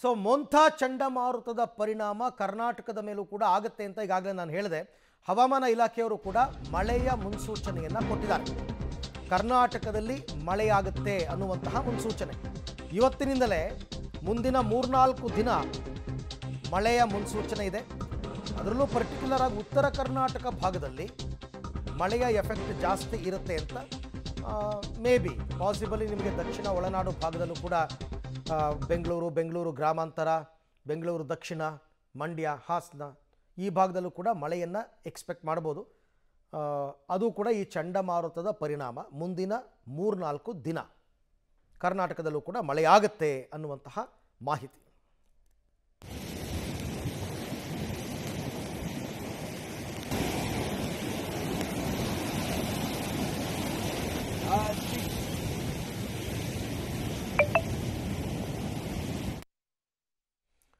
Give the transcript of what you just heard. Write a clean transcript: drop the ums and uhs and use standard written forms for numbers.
So ಮೊಂಥಾ ಚಂಡಮಾರುತದ ಪರಿಣಾಮ ಕರ್ನಾಟಕದ ಮೇಲೂ ಕೂಡ ಆಗುತ್ತೆ ಅಂತ ಈಗಾಗಲೇ ನಾನು ಹೇಳಿದೆ. ಹವಾಮಾನ ಇಲಾಖೆಯವರು ಕೂಡ ಮಳೆಯ ಮುನ್ಸೂಚನೆಯನ್ನು ಕೊಟ್ಟಿದ್ದಾರೆ. ಕರ್ನಾಟಕದಲ್ಲಿ ಮಳೆಯಾಗುತ್ತೆ ಅನ್ನುವಂತಹ ಮುನ್ಸೂಚನೆ ಇವತ್ತಿನಿಂದಲೇ ಮುಂದಿನ 3-4 ದಿನ ಮಳೆಯ ಮುನ್ಸೂಚನೆ ಇದೆ. ಅದರಲ್ಲೂ ಪರ್ಟಿಕ್ಯುಲರ್ ಆಗಿ ಉತ್ತರ ಕರ್ನಾಟಕ ಭಾಗದಲ್ಲಿ ಮಳೆಯ ಎಫೆಕ್ಟ್ ಜಾಸ್ತಿ ಇರುತ್ತೆ ಅಂತ ಮೇ ಬಿ ಪಾಸಿಬಲಿ ನಿಮಗೆ ದಕ್ಷಿಣ ಒಳನಾಡು ಭಾಗದಲ್ಲೂ ಕೂಡ ಬೆಂಗಳೂರು ಗ್ರಾಮಾಂತರ, ಬೆಂಗಳೂರು ದಕ್ಷಿಣ, ಮಂಡ್ಯ, ಹಾಸನ ಈ ಭಾಗದಲ್ಲೂ ಕೂಡ ಮಳೆಯನ್ನು ಎಕ್ಸ್ಪೆಕ್ಟ್ ಮಾಡ್ಬೋದು. ಅದು ಕೂಡ ಈ ಚಂಡಮಾರುತದ ಪರಿಣಾಮ ಮುಂದಿನ 3-4 ದಿನ ಕರ್ನಾಟಕದಲ್ಲೂ ಕೂಡ ಮಳೆಯಾಗುತ್ತೆ ಅನ್ನುವಂತಹ ಮಾಹಿತಿ.